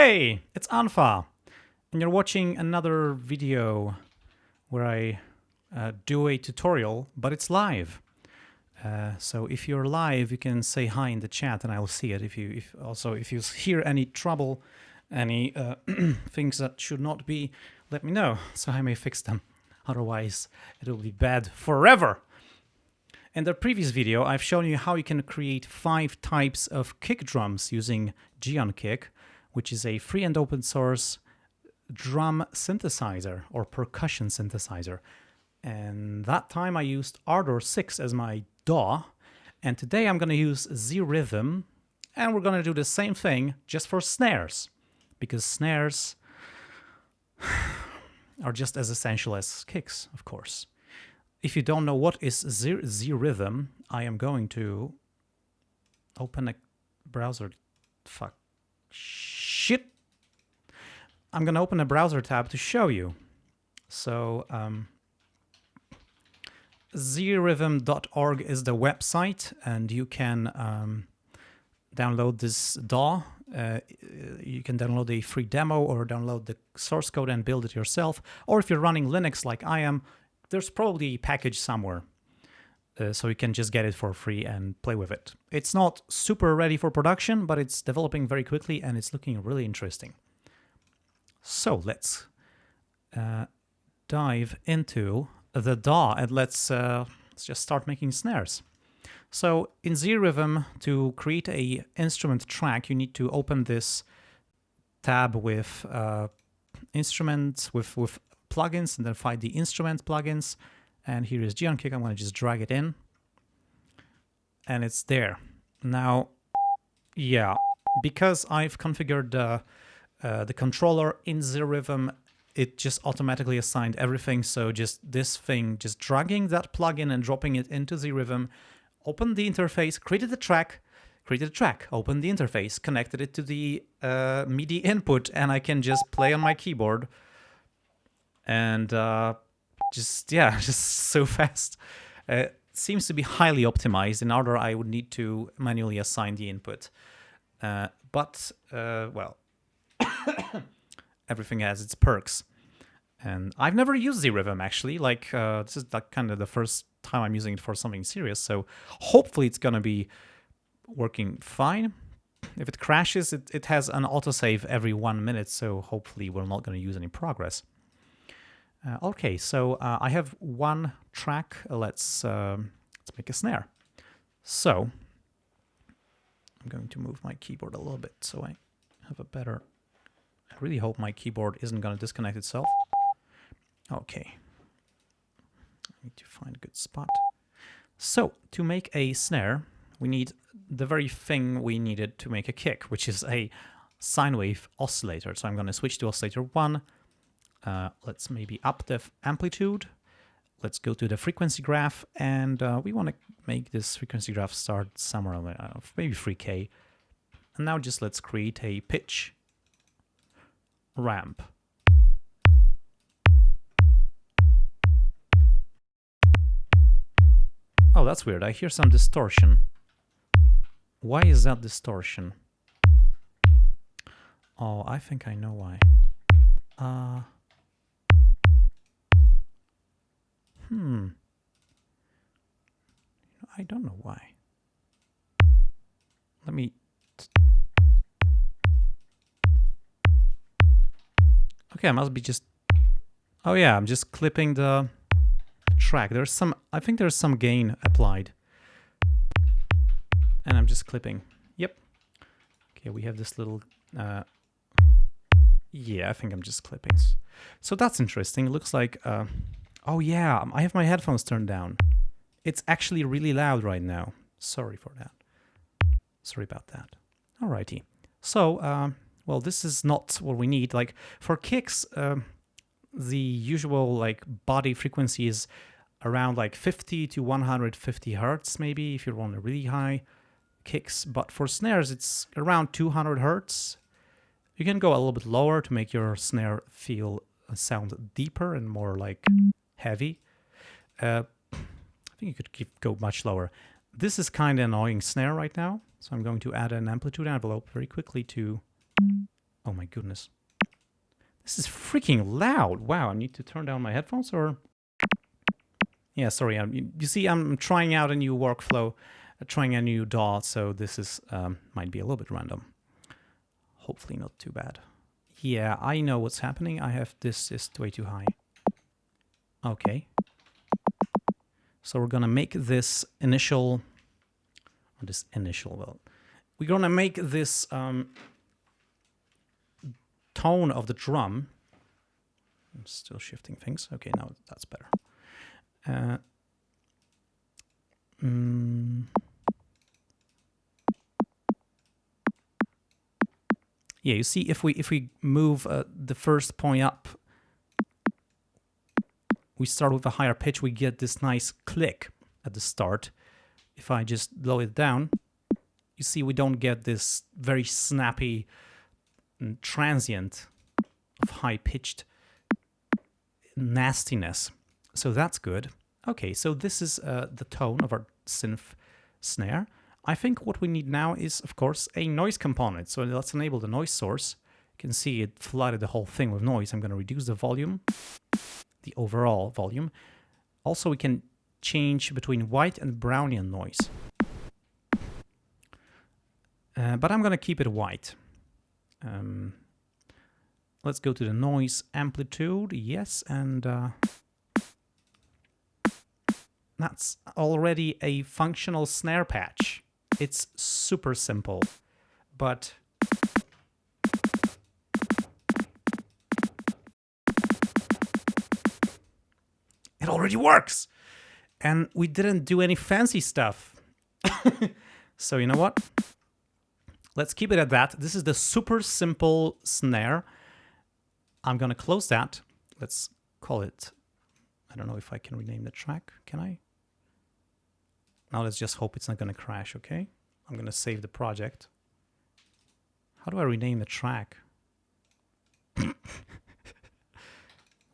Hey, it's Anfa, and you're watching another video where I do a tutorial, but it's live. So if you're live, you can say hi in the chat, and I'll see it. If you hear any trouble, any things that should not be, let me know so I may fix them. Otherwise, it will be bad forever. In the previous video, I've shown you how you can create 5 types of kick drums using Geonkick, which is a free and open source drum synthesizer or percussion synthesizer. And that time I used Ardor 6 as my DAW, and today I'm going to use Zrythm, and we're going to do the same thing just for snares, because snares are just as essential as kicks, of course. If you don't know what is Zrythm, I am going to open a browser. Shit! I'm going to open a browser tab to show you. So, zrythm.org is the website, and you can download this DAW. You can download a free demo or download the source code and build it yourself. Or if you're running Linux like I am, there's probably a package somewhere, so you can just get it for free and play with it. It's not super ready for production, but it's developing very quickly and it's looking really interesting. So let's dive into the DAW and let's just start making snares. So in Zrythm, to create a instrument track, you need to open this tab with instruments, with plugins, and then find the instrument plugins. And here is Geonkick. I'm going to just drag it in, and it's there. Now, yeah, because I've configured the controller in Zrythm, it just automatically assigned everything. So just this thing, just dragging that plugin and dropping it into Zrythm, opened the interface, created a track, opened the interface, connected it to the MIDI input, and I can just play on my keyboard. And just so fast. Seems to be highly optimized. In order, I would need to manually assign the input. Well, everything has its perks. And I've never used Zrythm, actually. Like, this is like kind of the first time I'm using it for something serious. So hopefully it's going to be working fine. If it crashes, it has an autosave every 1 minute. So hopefully we're not going to use any progress. Okay, so I have one track. Let's make a snare. So I'm going to move my keyboard a little bit so I have a better. I really hope my keyboard isn't going to disconnect itself. Okay, I need to find a good spot. So to make a snare, we need the very thing we needed to make a kick, which is a sine wave oscillator. So I'm going to switch to oscillator 1. Let's maybe up the amplitude. Let's go to the frequency graph, and we want to make this frequency graph start somewhere around maybe 3K. And now just let's create a pitch ramp. Oh, that's weird. I hear some distortion. Why is that distortion? Oh, I think I know why. I don't know why. Let me... Okay, I must be just... Oh yeah, I'm just clipping the track. There's some... I think there's some gain applied. And I'm just clipping. Yep. Okay, we have this little... Yeah, I think I'm just clipping. So that's interesting. It looks like... Oh yeah, I have my headphones turned down. It's actually really loud right now. Sorry for that. Sorry about that. Alrighty. So, well, this is not what we need. Like, for kicks, the usual, like, body frequency is around, like, 50 to 150 hertz, maybe, if you want a really high kicks. But for snares, it's around 200 hertz. You can go a little bit lower to make your snare sound deeper and more, like... heavy. I think you could go much lower. This is kind of annoying snare right now, so I'm going to add an amplitude envelope very quickly to Oh my goodness. This is freaking loud. Wow, I need to turn down my headphones or... Yeah, sorry. You see, I'm trying out a new workflow, trying a new DAW, so this is might be a little bit random. Hopefully not too bad. Yeah, I know what's happening. I have this is way too high. Okay. So we're gonna make this initial, well, we're gonna make this tone of the drum. I'm still shifting things. Okay, now that's better. Yeah, you see, if we move the first point up, we start with a higher pitch, we get this nice click at the start. If I just lower it down, you see we don't get this very snappy and transient of high-pitched nastiness. So that's good. Okay, so this is the tone of our synth snare. I think what we need now is, of course, a noise component. So let's enable the noise source. You can see it flooded the whole thing with noise. I'm going to reduce the volume, the overall volume. Also, we can change between white and Brownian noise. But I'm going to keep it white. Let's go to the noise amplitude. Yes, and that's already a functional snare patch. It's super simple, but it already works. And we didn't do any fancy stuff. So you know what? Let's keep it at that. This is the super simple snare. I'm going to close that. Let's call it, I don't know if I can rename the track. Can I? Now let's just hope it's not going to crash, okay? I'm going to save the project. How do I rename the track?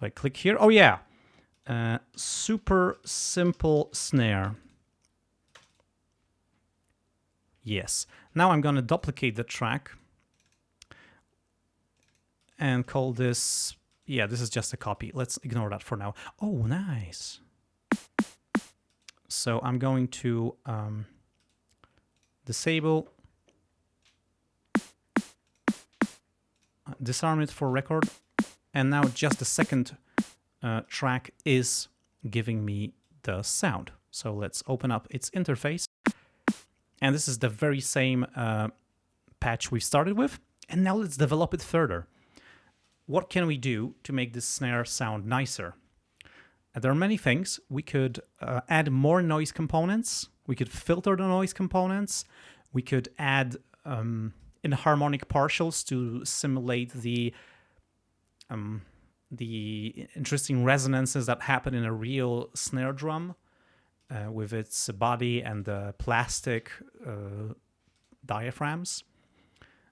I click here. Oh, yeah. Super simple snare. Yes. Now I'm going to duplicate the track and call this... Yeah, this is just a copy. Let's ignore that for now. Oh, nice. So I'm going to disable, disarm it for record, and now just the second track is giving me the sound. So let's open up its interface, and this is the very same patch we started with, and now let's develop it further. What can we do to make this snare sound nicer? There are many things. We could add more noise components. We could filter the noise components. We could add enharmonic partials to simulate the interesting resonances that happen in a real snare drum with its body and the plastic diaphragms.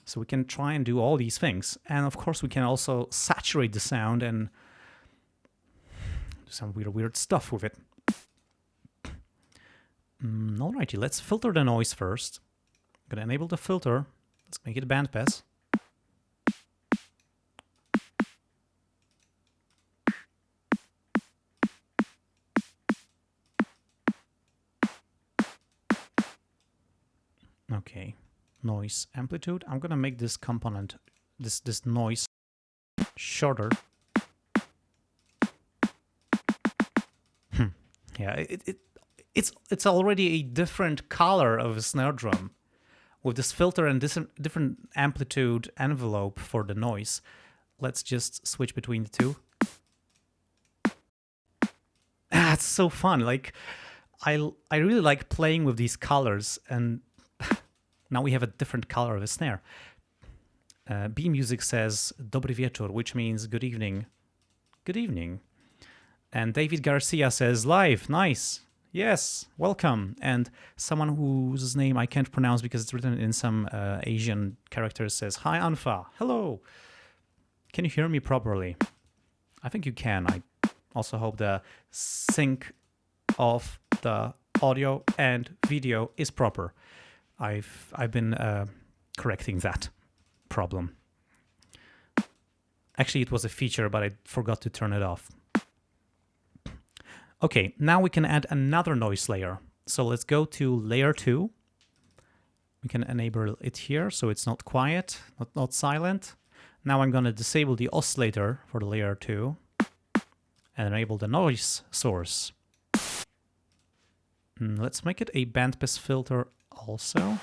So we can try and do all these things. And of course, we can also saturate the sound and do some weird stuff with it. Alrighty, let's filter the noise first. I'm gonna enable the filter. Let's make it bandpass. Okay, noise amplitude. I'm gonna make this component, this noise, shorter. Yeah, it's already a different color of a snare drum with this filter and this different amplitude envelope for the noise. Let's just switch between the two. Ah, it's so fun. Like, I really like playing with these colors, and now we have a different color of a snare. B Music says Dobry wieczór, which means good evening. Good evening. And David Garcia says, live, nice. Yes, welcome. And someone whose name I can't pronounce because it's written in some Asian characters says, hi, Anfa. Hello. Can you hear me properly? I think you can. I also hope the sync of the audio and video is proper. I've been correcting that problem. Actually, it was a feature, but I forgot to turn it off. Okay, now we can add another noise layer. So let's go to layer 2. We can enable it here so it's not quiet, not silent. Now I'm going to disable the oscillator for the layer 2 and enable the noise source. Let's make it a bandpass filter also.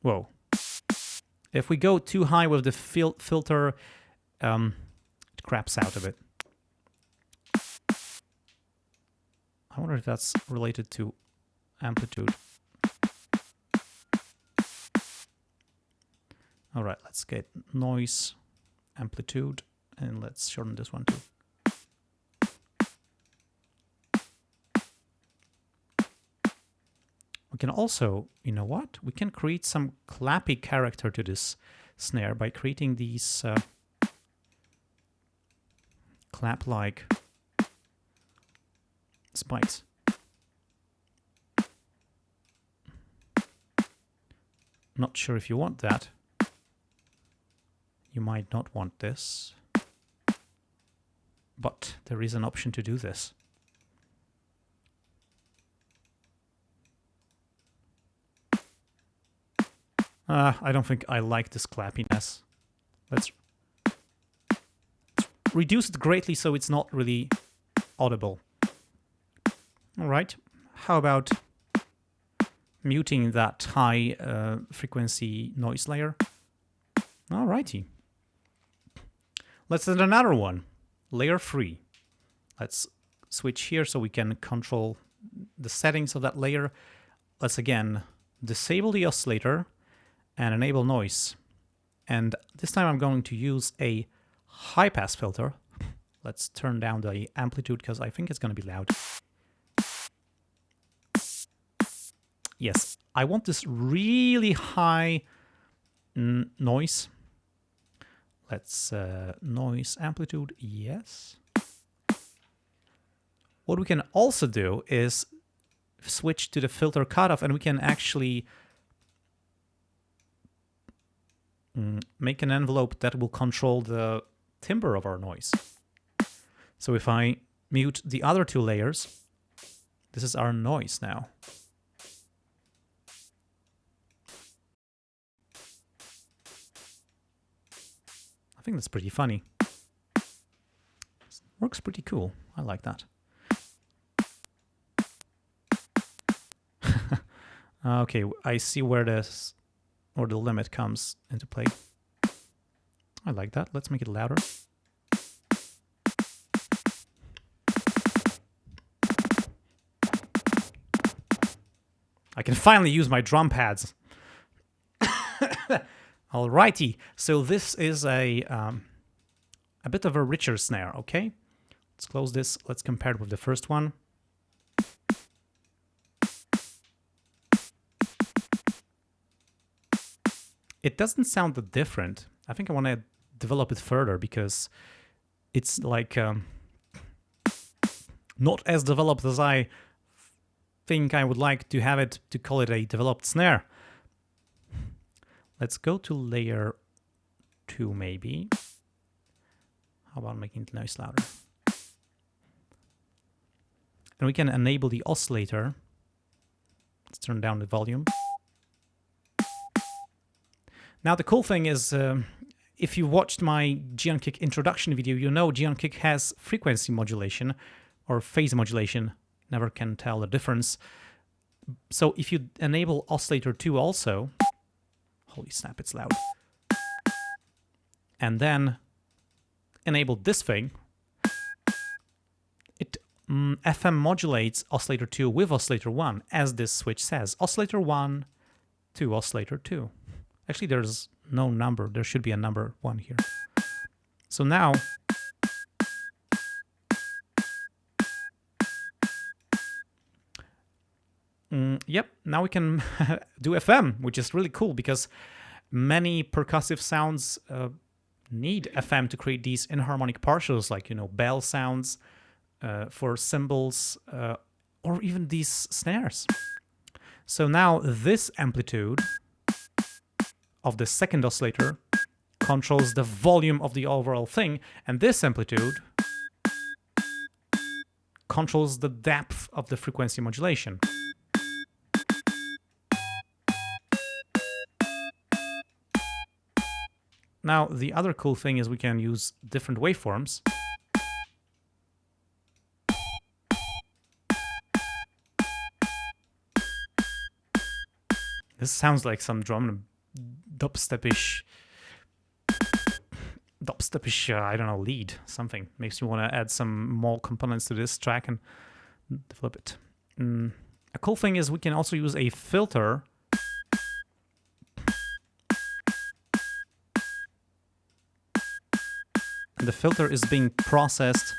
Whoa. If we go too high with the filter, it craps out a bit. I wonder if that's related to amplitude. All right, let's get noise, amplitude, and let's shorten this one too. We can also, you know what? We can create some clappy character to this snare by creating these clap-like spikes. Not sure if you want that. You might not want this. But there is an option to do this. I don't think I like this clappiness. Let's reduce it greatly so it's not really audible. All right. How about muting that high frequency noise layer? All righty. Let's add another one. Layer 3. Let's switch here so we can control the settings of that layer. Let's again disable the oscillator and enable noise. And this time I'm going to use a high pass filter. Let's turn down the amplitude because I think it's going to be loud. Yes, I want this really high noise. Let's noise amplitude, yes. What we can also do is switch to the filter cutoff and we can actually make an envelope that will control the timbre of our noise. So if I mute the other two layers, this is our noise now. I think that's pretty funny. Works pretty cool. I like that. Okay, I see where the limit comes into play. I like that. Let's make it louder. I can finally use my drum pads. Alrighty, so this is a bit of a richer snare, okay? Let's close this, let's compare it with the first one. It doesn't sound that different. I think I want to develop it further because it's like not as developed as I think I would like to have it, to call it a developed snare. Let's go to layer 2 maybe. How about making the noise louder? And we can enable the oscillator. Let's turn down the volume. Now the cool thing is, if you watched my Geonkick introduction video, you know Geonkick has frequency modulation or phase modulation. Never can tell the difference. So if you enable oscillator 2 also, holy snap, it's loud. And then enable this thing, it FM modulates oscillator 2 with oscillator 1, as this switch says. Oscillator 1 to oscillator 2. Actually, there's no number. There should be a number 1 here. So now, yep, now we can do FM, which is really cool because many percussive sounds need FM to create these inharmonic partials, like, you know, bell sounds for cymbals or even these snares. So now this amplitude of the second oscillator controls the volume of the overall thing, and this amplitude controls the depth of the frequency modulation. Now, the other cool thing is we can use different waveforms. This sounds like some dubstepish, I don't know, lead, something. Makes me want to add some more components to this track and develop it. A cool thing is we can also use a filter and the filter is being processed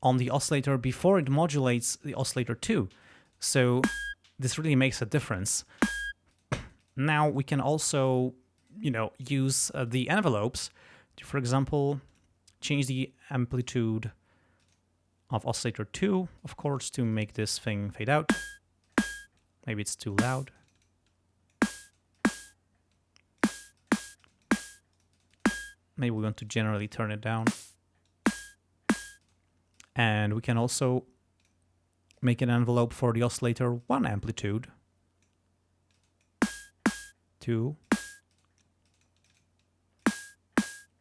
on the oscillator before it modulates the oscillator 2. So this really makes a difference. Now we can also, use the envelopes to, for example, change the amplitude of oscillator 2, of course, to make this thing fade out. Maybe it's too loud. Maybe we want to generally turn it down. And we can also make an envelope for the oscillator 1 amplitude to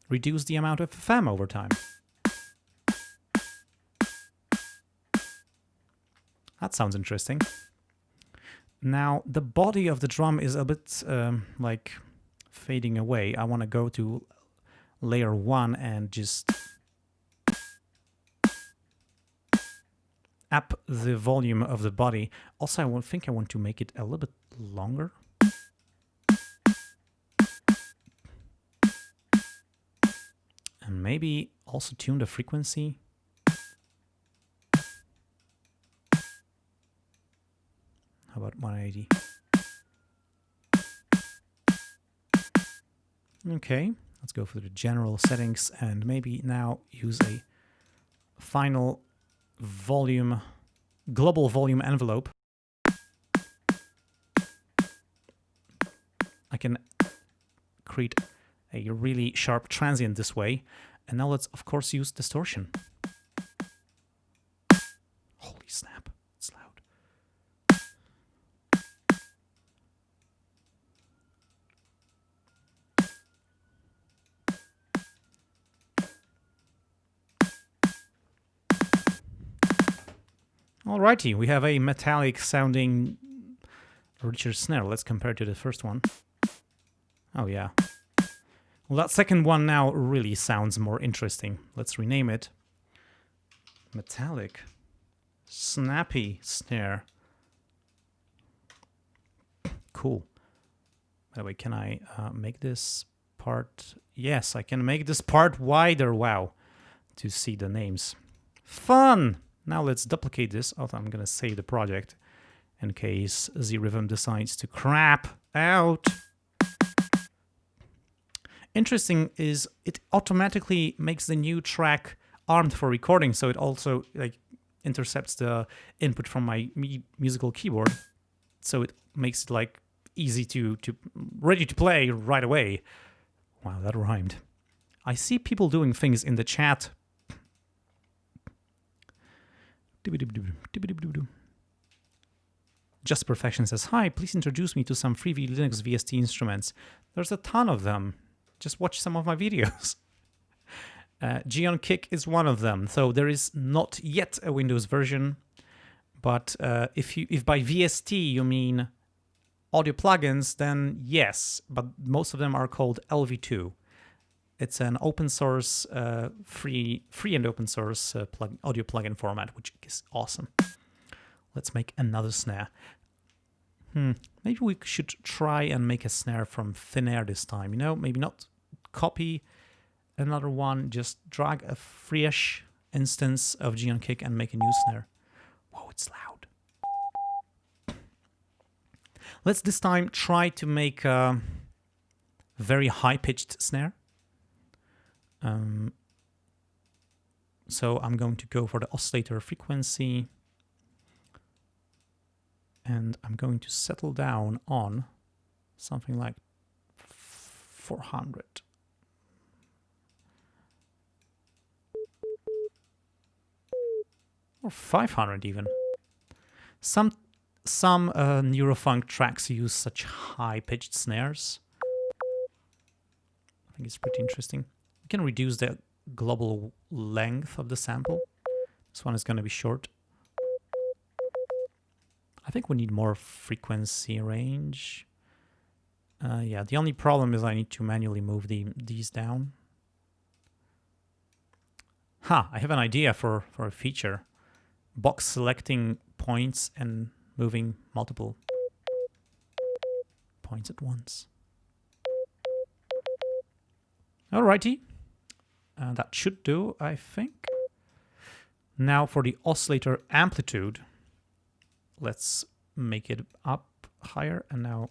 reduce the amount of FM over time. That sounds interesting. Now, the body of the drum is a bit like fading away. I want to go to layer 1 and just up the volume of the body. Also, I think I want to make it a little bit longer. And maybe also tune the frequency. How about 180? Okay, let's go for the general settings and maybe now use a final global volume envelope. I can create a really sharp transient this way. And now let's, of course, use distortion. Holy snap, it's loud. Alrighty, we have a metallic sounding richer snare. Let's compare it to the first one. Oh yeah. Well, that second one now really sounds more interesting. Let's rename it. Metallic. Snappy snare. Cool. By the way, can I make this part? Yes, I can make this part wider. Wow. To see the names. Fun! Now let's duplicate this. Oh, I'm going to save the project in case Zrythm decides to crap out. Interesting is it automatically makes the new track armed for recording, so it also intercepts the input from my musical keyboard, so it makes it easy to ready to play right away. Wow, that rhymed. I see people doing things in the chat. Just Perfection says, hi, please introduce me to some free Linux VST instruments. There's a ton of them. Just watch some of my videos. Geonkick is one of them. So there is not yet a Windows version, but if by VST you mean audio plugins, then yes, but most of them are called LV2. It's an open source, free and open source audio plugin format, which is awesome. Let's make another snare. Maybe we should try and make a snare from thin air this time. Maybe not copy another one, just drag a fresh instance of Geonkick and make a new snare. Whoa, it's loud. Let's this time try to make a very high-pitched snare. So I'm going to go for the oscillator frequency. And I'm going to settle down on something like 400. Or 500 even. Some neurofunk tracks use such high-pitched snares. I think it's pretty interesting. We can reduce the global length of the sample. This one is going to be short. I think we need more frequency range. Yeah, the only problem is I need to manually move these down. I have an idea for a feature. Box selecting points and moving multiple points at once. Alrighty. That should do, I think. Now for the oscillator amplitude. Let's make it up higher and now...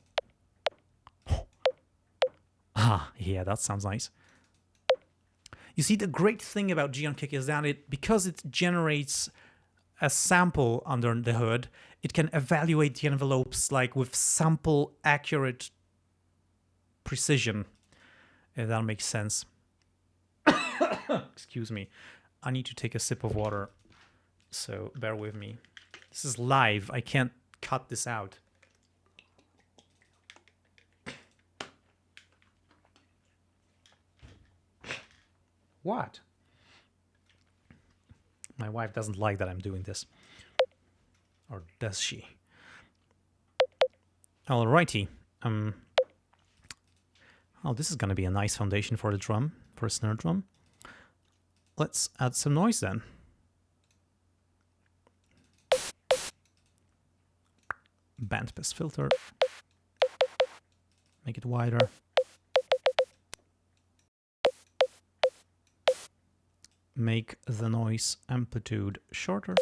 yeah, that sounds nice. You see, the great thing about Geonkick is that because it generates a sample under the hood, it can evaluate the envelopes like with sample accurate precision. If that makes sense. Excuse me. I need to take a sip of water, so bear with me. This is live. I can't cut this out. What? My wife doesn't like that I'm doing this. Or does she? Alrighty. Oh, this is going to be a nice foundation for the drum, for a snare drum. Let's add some noise then. Bandpass filter. Make it wider. Make the noise amplitude shorter.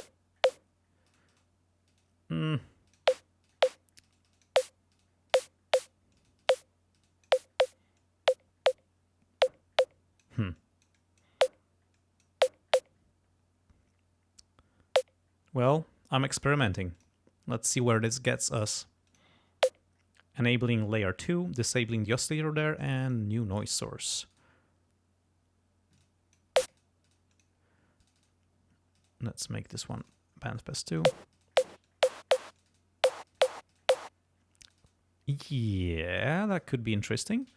Well, I'm experimenting. Let's see where this gets us. Enabling layer 2, disabling the oscillator there, and new noise source. Let's make this one bandpass 2. Yeah, that could be interesting.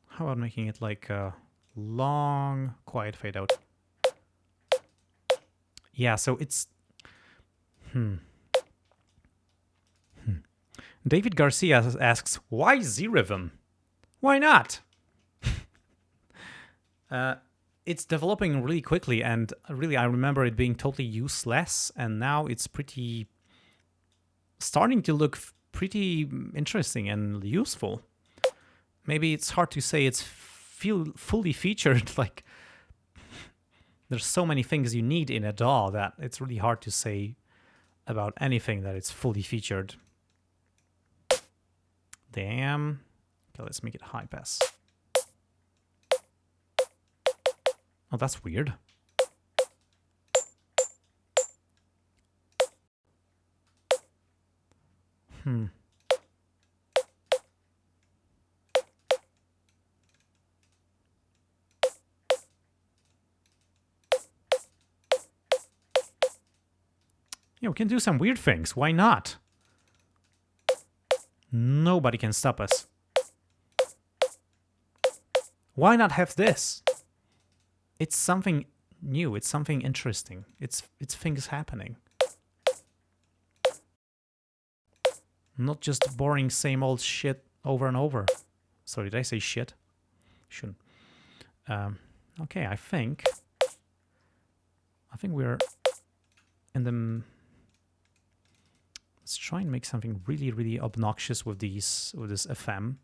How about making it like a long, quiet fade out? Yeah, so it's... David Garcia asks, why Zrythm? Why not? It's developing really quickly, and really I remember it being totally useless, and now it's starting to look pretty interesting and useful. Maybe it's hard to say it's fully featured, like there's so many things you need in a DAW that it's really hard to say about anything that it's fully featured. Damn. Okay, let's make it high pass. Oh, that's weird. Yeah, we can do some weird things. Why not? Nobody can stop us. Why not have this? It's something new. It's something interesting. It's things happening. Not just boring same old shit over and over. Sorry, did I say shit? Shouldn't. Okay, I think we're in the... Let's try and make something really, really obnoxious with this FM.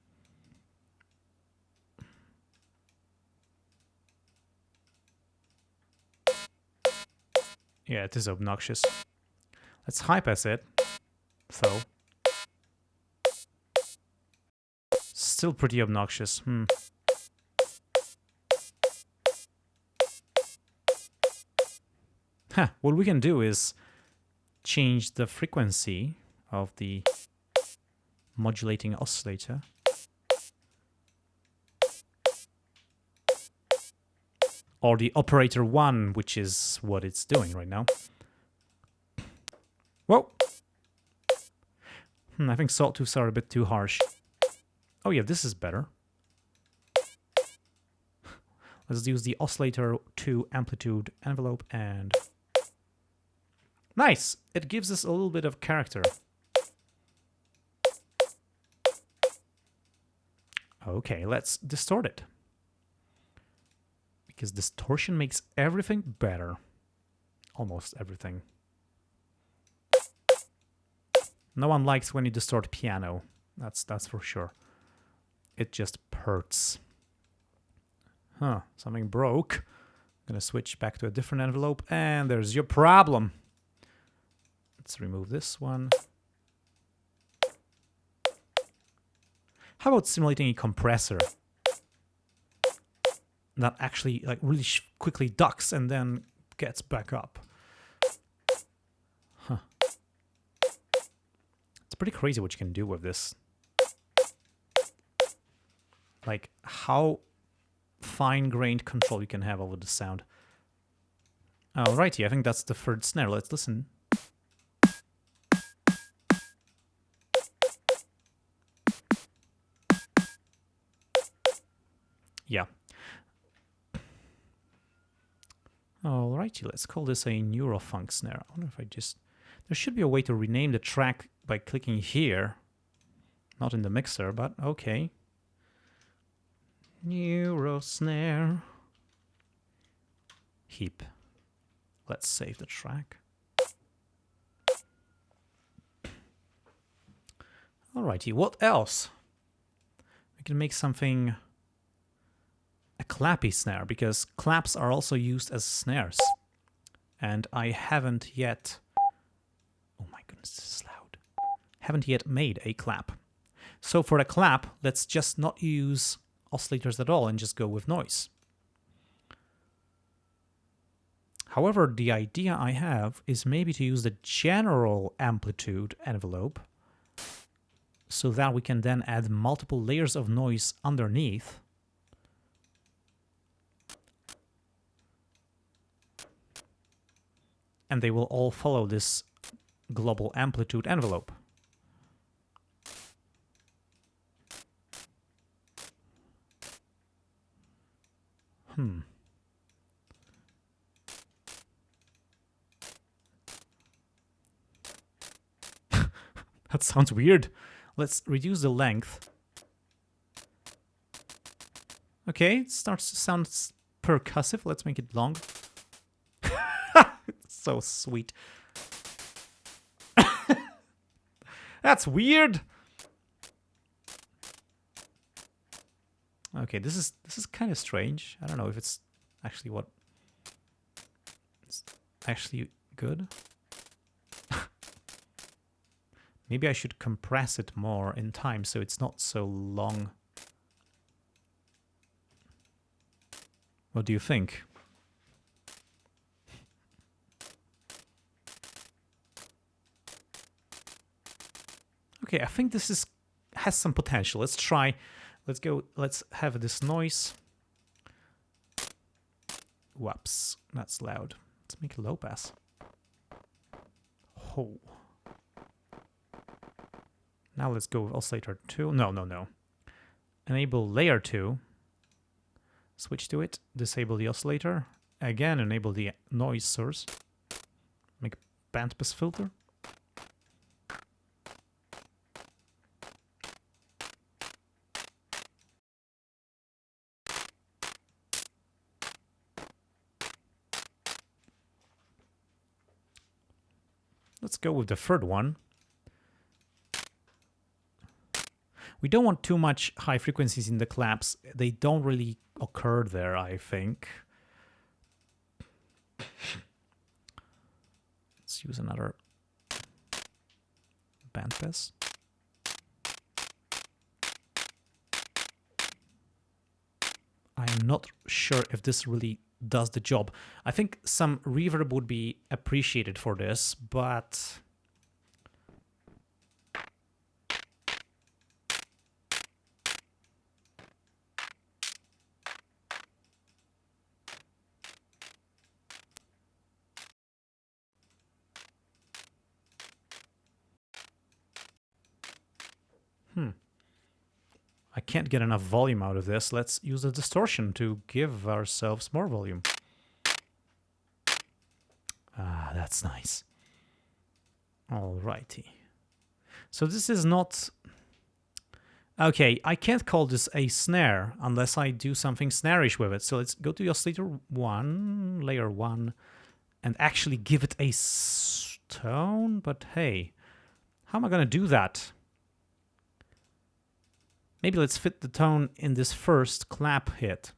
Yeah, it is obnoxious. Let's high pass it. So. Still pretty obnoxious. What we can do is change the frequency of the modulating oscillator. Or the operator 1, which is what it's doing right now. Whoa! I think sawtooths are a bit too harsh. Oh yeah, this is better. Let's use the oscillator 2 amplitude envelope and... Nice! It gives us a little bit of character. Okay, let's distort it. Because distortion makes everything better. Almost everything. No one likes when you distort piano. That's for sure. It just hurts. Huh, something broke. I'm gonna switch back to a different envelope, and there's your problem. Let's remove this one. How about simulating a compressor that actually like really quickly ducks and then gets back up? Huh. It's pretty crazy what you can do with this. Like how fine-grained control you can have over the sound. Alrighty, I think that's the third snare. Let's listen. Yeah. Alrighty, let's call this a neurofunk snare. I wonder if I just... There should be a way to rename the track by clicking here. Not in the mixer, but okay. Neuro snare. Heap. Let's save the track. Alrighty, what else? We can make something... a clappy snare, because claps are also used as snares. And I haven't yet... Oh my goodness, this is loud. Haven't yet made a clap. So for a clap, let's just not use oscillators at all and just go with noise. However, the idea I have is maybe to use the general amplitude envelope so that we can then add multiple layers of noise underneath. And they will all follow this global amplitude envelope. That sounds weird. Let's reduce the length. Okay, it starts to sound percussive. Let's make it long. So sweet. That's weird. Okay, this is kind of strange. I don't know if it's actually what it's actually good. Maybe I should compress it more in time so it's not so long. What do you think? Okay, I think this has some potential. Let's try. Let's go. Let's have this noise. Whoops, that's loud. Let's make a low pass. Oh. Now let's go with oscillator 2. No. Enable layer 2. Switch to it. Disable the oscillator. Again, enable the noise source. Make a bandpass filter. Let's go with the third one. We don't want too much high frequencies in the claps. They don't really occur there, I think. Let's use another bandpass. I am not sure if this really does the job. I think some reverb would be appreciated for this, but I can't get enough volume out of this. Let's use the distortion to give ourselves more volume. Ah, that's nice. Alrighty. So this is not... Okay, I can't call this a snare unless I do something snarish with it. So let's go to oscillator 1, layer 1, and actually give it a tone. But hey, how am I going to do that? Maybe let's fit the tone in this first clap hit.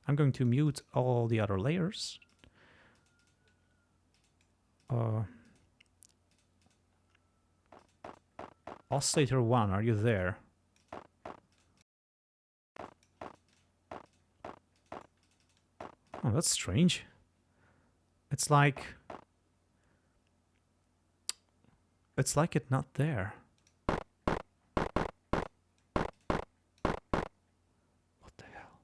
I'm going to mute all the other layers. Oscillator 1, are you there? Oh, that's strange. It's like it's not there. What the hell?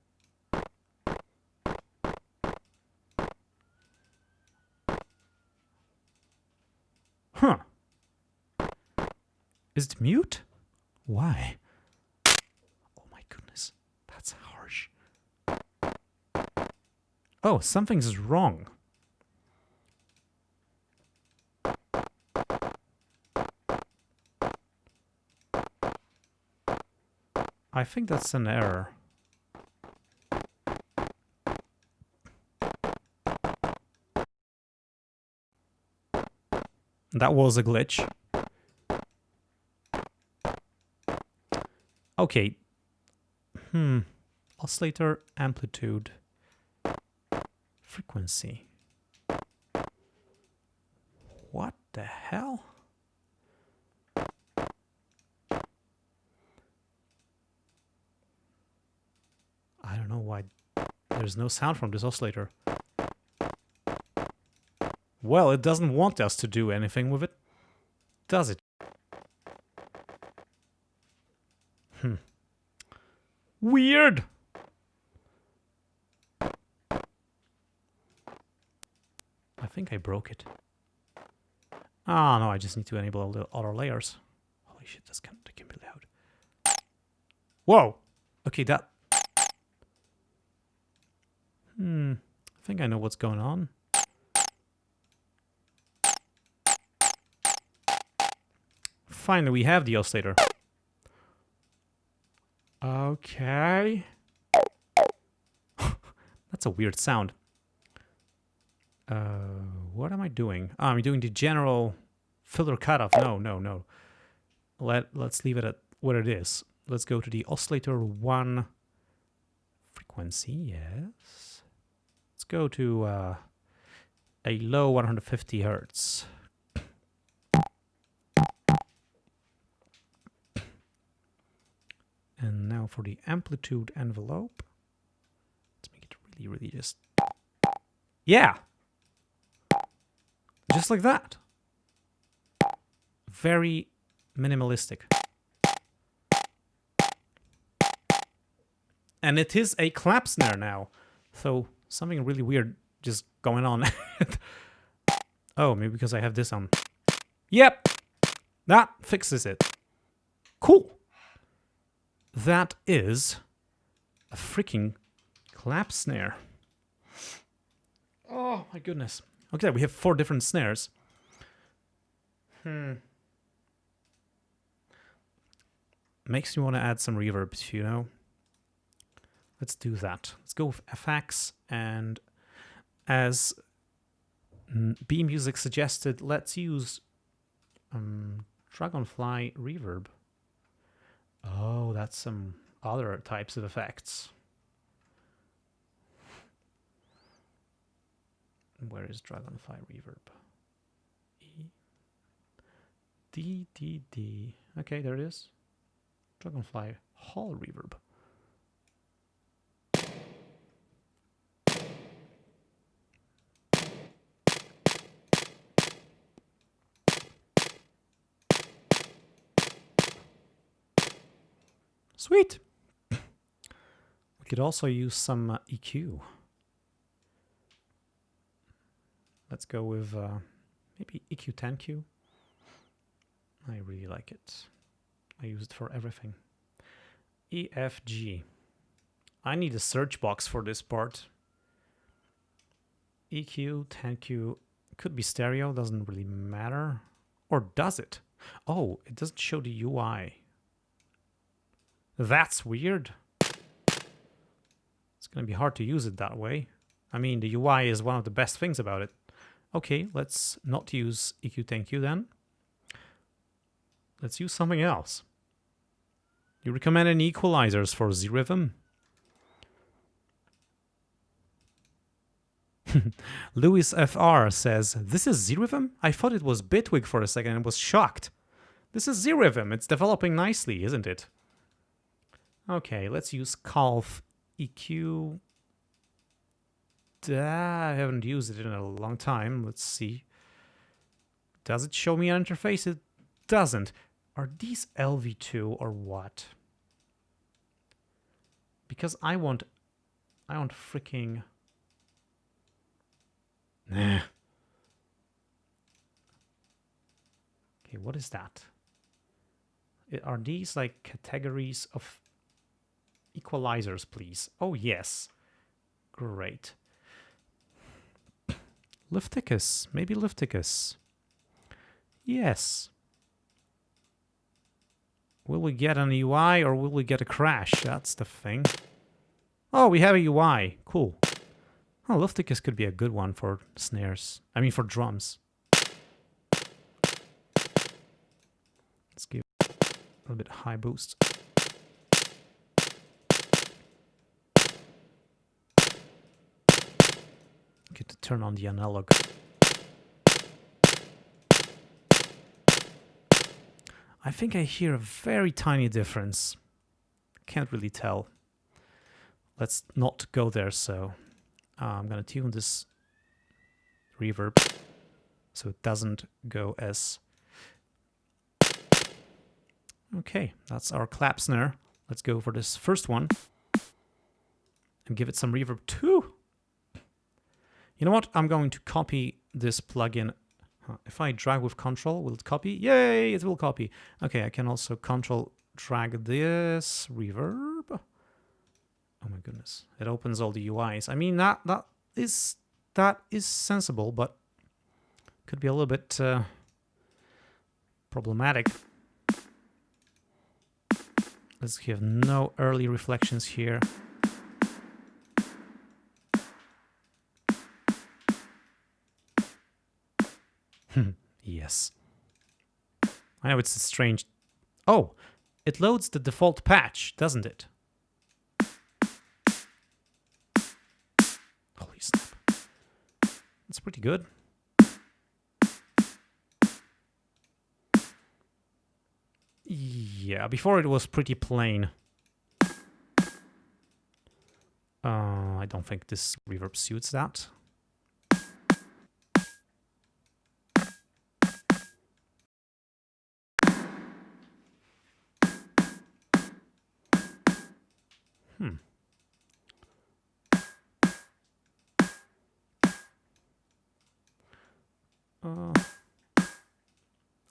Huh. Is it mute? Why? Oh my goodness. That's harsh. Oh, something's wrong. I think that's an error. That was a glitch. Okay. Oscillator amplitude. Frequency. What the hell? I don't know why there's no sound from this oscillator. Well, it doesn't want us to do anything with it, does it? Weird! I think I broke it. Ah, no, I just need to enable all the other layers. Holy shit, that can be loud. Whoa! Okay, that... I think I know what's going on. Finally, we have the oscillator. Okay. That's a weird sound. What am I doing? Oh, I'm doing the general filter cutoff. No. Let's leave it at what it is. Let's go to the oscillator 1 frequency. Yes. Let's go to a low 150 hertz. And now for the amplitude envelope. Let's make it really just... Yeah! Just like that. Very minimalistic. And it is a clap snare now. So something really weird just going on. Oh, maybe because I have this on. Yep! That fixes it. Cool! That is a freaking clap snare. Oh my goodness. Okay, we have 4 different snares. Makes me want to add some reverb, you know? Let's do that. Let's go with FX, and as B Music suggested, let's use Dragonfly reverb. Oh, that's some other types of effects. Where is Dragonfly reverb? E. D, D, D. Okay, there it is. Dragonfly Hall reverb. Sweet. We could also use some EQ. Let's go with maybe EQ 10Q. I really like it. I use it for everything. EFG. I need a search box for this part. EQ 10Q could be stereo, doesn't really matter. Or does it? Oh, it doesn't show the UI. That's weird. It's going to be hard to use it that way. I mean, the UI is one of the best things about it. Okay, let's not use EQ 10Q then. Let's use something else. You recommend any equalizers for Zrythm? Louis FR says, this is Zrythm? I thought it was Bitwig for a second and was shocked. This is Zrythm. It's developing nicely, isn't it? Okay, let's use Calf EQ. I haven't used it in a long time. Let's see. Does it show me an interface? It doesn't. Are these LV2 or what? Because I want freaking... Nah. Okay, what is that? Are these like categories of equalizers, please? Oh, yes. Great. Lifticus. Maybe Lifticus. Yes. Will we get an UI or will we get a crash? That's the thing. Oh, we have a UI. Cool. Oh, Lifticus could be a good one for snares. I mean, for drums. Let's give it a little bit high boost. Get to turn on the analog. I think I hear a very tiny difference. Can't really tell. Let's not go there, so I'm gonna tune this reverb so it doesn't go as... Okay, that's our clap snare. Let's go for this first one and give it some reverb too. You know what? I'm going to copy this plugin. If I drag with Control, will it copy? Yay, it will copy. Okay, I can also Control drag this reverb. Oh my goodness, it opens all the UIs. I mean, that is sensible, but could be a little bit problematic. Let's have no early reflections here. Yes. I know it's a strange... Oh, it loads the default patch, doesn't it? Holy snap. That's pretty good. Yeah, before it was pretty plain. I don't think this reverb suits that.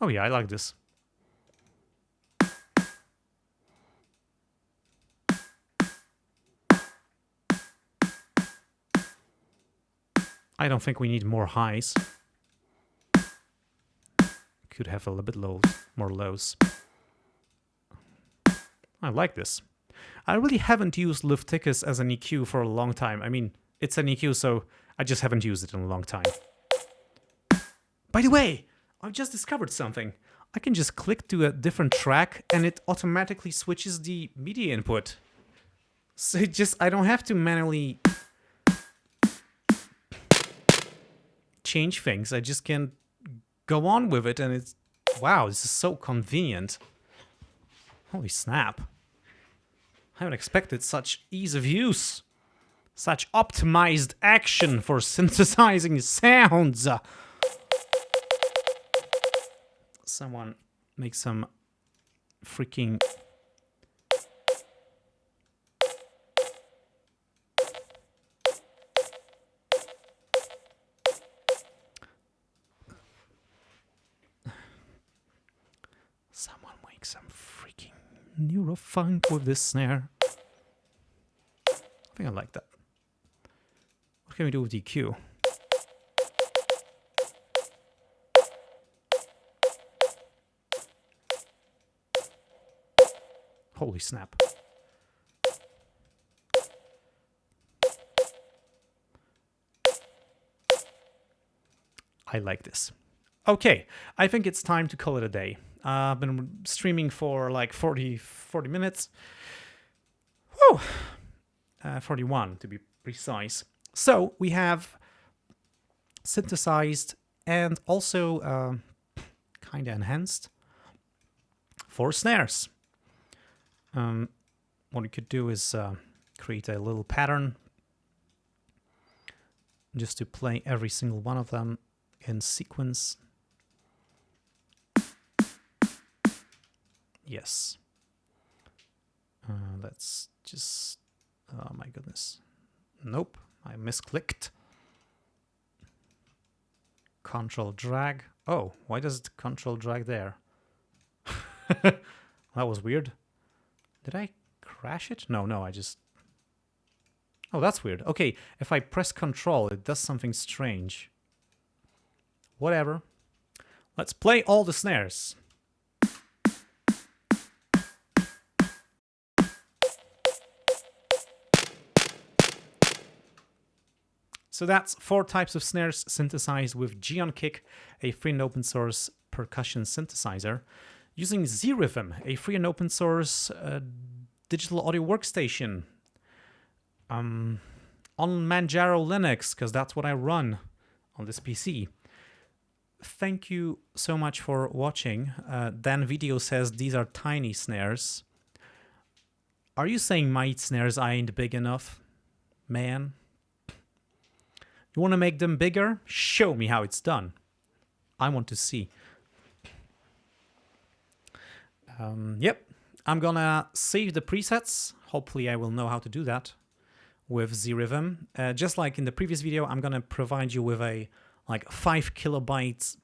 Oh yeah, I like this. I don't think we need more highs. Could have a little bit more lows. I like this. I really haven't used Lifticus as an EQ for a long time. I mean, it's an EQ, so I just haven't used it in a long time. By the way, I've just discovered something. I can just click to a different track and it automatically switches the MIDI input. So I don't have to manually change things. I just can go on with it and it's... Wow, this is so convenient. Holy snap. I haven't expected such ease of use. Such optimized action for synthesizing sounds. Someone make some freaking Someone make some freaking neuro funk with this snare. I think I like that. What can we do with EQ? Holy snap. I like this. Okay, I think it's time to call it a day. I've been streaming for like 40 minutes. Whew! 41 to be precise. So we have synthesized and also kind of enhanced 4 snares. What you could do is create a little pattern just to play every single one of them in sequence. Yes. Let's just... Oh my goodness. Nope, I misclicked. Control drag. Oh, why does it control drag there? That was weird. Did I crash it? No, I just... Oh, that's weird. Okay, if I press control, it does something strange. Whatever. Let's play all the snares. So that's 4 types of snares synthesized with Geonkick, a free and open source percussion synthesizer, using Zrythm, a free and open source digital audio workstation, on Manjaro Linux, because that's what I run on this PC. Thank you so much for watching. Dan Video says these are tiny snares. Are you saying my snares ain't big enough, man? You want to make them bigger? Show me how it's done. I want to see. Yep, I'm gonna save the presets. Hopefully I will know how to do that with Zrythm. Just like in the previous video, I'm gonna provide you with a like 5 kilobytes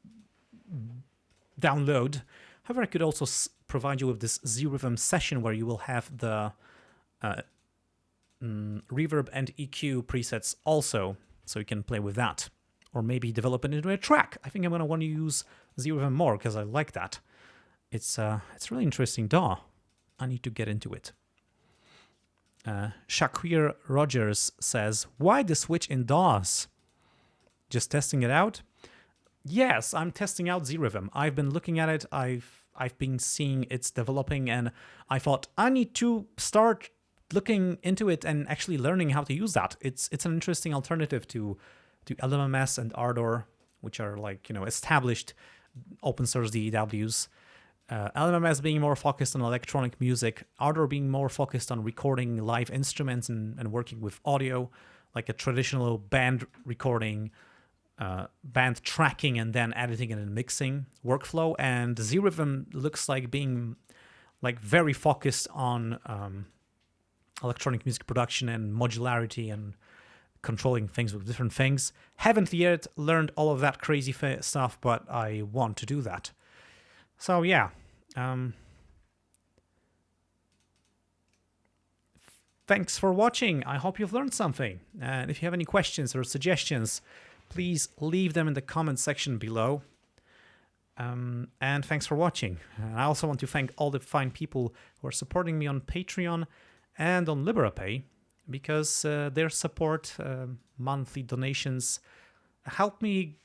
download. However, I could also provide you with this Zrythm session where you will have the reverb and EQ presets also, so you can play with that, or maybe develop it into a track. I think I'm gonna want to use Zrythm more because I like that. It's really interesting DAW. I need to get into it. Shakir Rogers says, "Why the switch in DAWs? Just testing it out?" Yes, I'm testing out Zrythm. I've been looking at it. I've been seeing it's developing, and I thought I need to start looking into it and actually learning how to use that. It's an interesting alternative to LMMS and Ardor, which are like, you know, established open source DAWs. LMMS being more focused on electronic music, Ardor being more focused on recording live instruments and working with audio, like a traditional band recording, band tracking, and then editing and mixing workflow. And Zrythm looks like being like very focused on electronic music production and modularity and controlling things with different things. Haven't yet learned all of that crazy stuff, but I want to do that. So yeah, thanks for watching. I hope you've learned something. And if you have any questions or suggestions, please leave them in the comment section below. And thanks for watching. I also want to thank all the fine people who are supporting me on Patreon and on LiberaPay, because their support, monthly donations, help me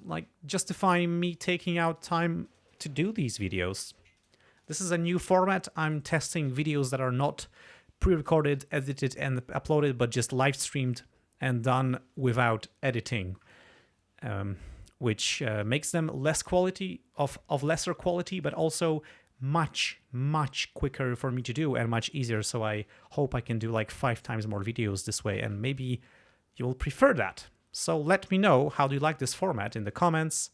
like justify me taking out time to do these videos. This is a new format. I'm testing videos that are not pre-recorded, edited, and uploaded, but just live streamed and done without editing, which makes them less quality, of lesser quality, but also much quicker for me to do and much easier. So I hope I can do like 5 times more videos this way, and maybe you will prefer that. So let me know, how do you like this format in the comments?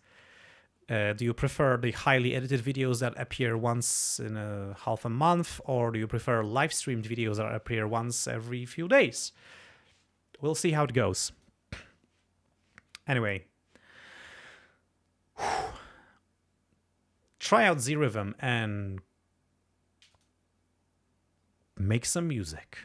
Do you prefer the highly edited videos that appear once in a half a month, or do you prefer live streamed videos that appear once every few days? We'll see how it goes. Anyway, try out Zrythm and make some music.